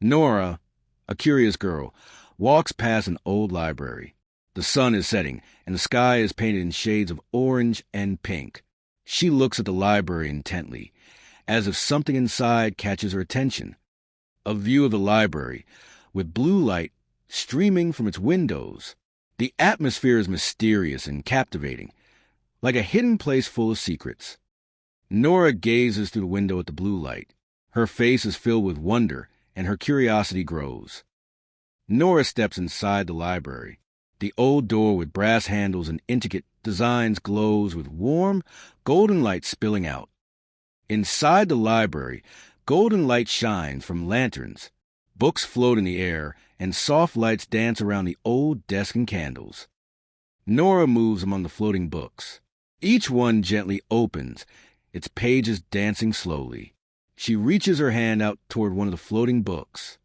Nora, a curious girl, walks past an old library. The sun is setting, and the sky is painted in shades of orange and pink. She looks at the library intently, as if something inside catches her attention. A view of the library, with blue light streaming from its windows. The atmosphere is mysterious and captivating, like a hidden place full of secrets. Nora gazes through the window at the blue light. Her face is filled with wonder, and her curiosity grows. Nora steps inside the library. The old door with brass handles and intricate designs glows with warm, golden light spilling out. Inside the library, golden light shines from lanterns. Books float in the air, and soft lights dance around the old desk and candles. Nora moves among the floating books. Each one gently opens, its pages dancing slowly. She reaches her hand out toward one of the floating books.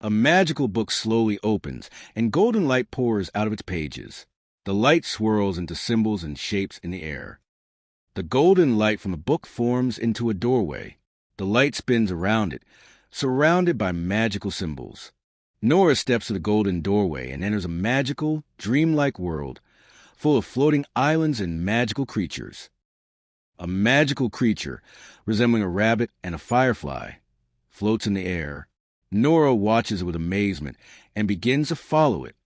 A magical book slowly opens, and golden light pours out of its pages. The light swirls into symbols and shapes in the air. The golden light from the book forms into a doorway. The light spins around it, surrounded by magical symbols. Nora steps to the golden doorway and enters a magical, dreamlike world, full of floating islands and magical creatures. A magical creature, resembling a rabbit and a firefly, floats in the air. Nora watches it with amazement and begins to follow it.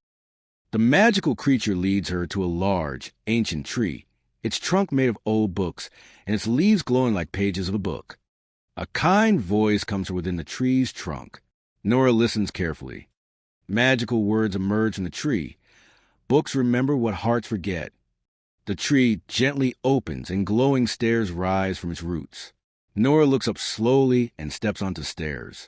The magical creature leads her to a large, ancient tree, its trunk made of old books and its leaves glowing like pages of a book. A kind voice comes from within the tree's trunk. Nora listens carefully. Magical words emerge from the tree. Books remember what hearts forget. The tree gently opens and glowing stairs rise from its roots. Nora looks up slowly and steps onto stairs.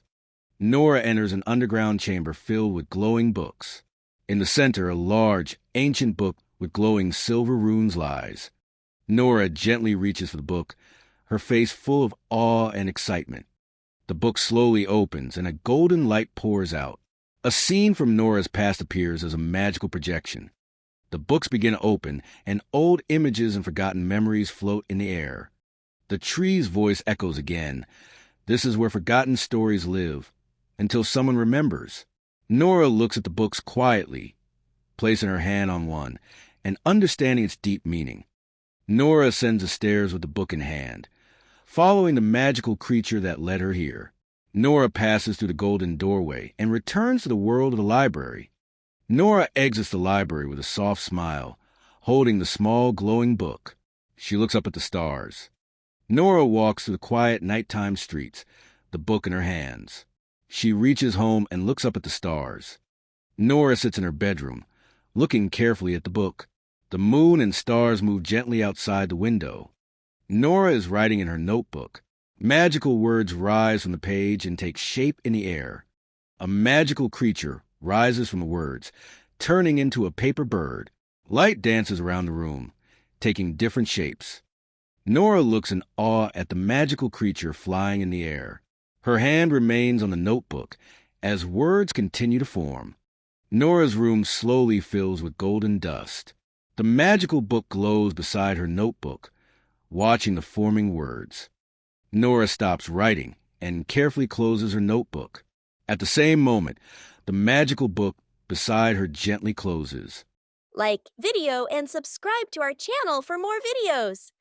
Nora enters an underground chamber filled with glowing books. In the center, a large, ancient book with glowing silver runes lies. Nora gently reaches for the book, her face full of awe and excitement. The book slowly opens, and a golden light pours out. A scene from Nora's past appears as a magical projection. The books begin to open, and old images and forgotten memories float in the air. The tree's voice echoes again. This is where forgotten stories live, until someone remembers. Nora looks at the books quietly, placing her hand on one, and understanding its deep meaning. Nora ascends the stairs with the book in hand, following the magical creature that led her here. Nora passes through the golden doorway and returns to the world of the library. Nora exits the library with a soft smile, holding the small glowing book. She looks up at the stars. Nora walks through the quiet nighttime streets, the book in her hands. She reaches home and looks up at the stars. Nora sits in her bedroom, looking carefully at the book. The moon and stars move gently outside the window. Nora is writing in her notebook. Magical words rise from the page and take shape in the air. A magical creature rises from the words, turning into a paper bird. Light dances around the room, taking different shapes. Nora looks in awe at the magical creature flying in the air. Her hand remains on the notebook as words continue to form. Nora's room slowly fills with golden dust. The magical book glows beside her notebook, watching the forming words. Nora stops writing and carefully closes her notebook. At the same moment, the magical book beside her gently closes. Like video and subscribe to our channel for more videos.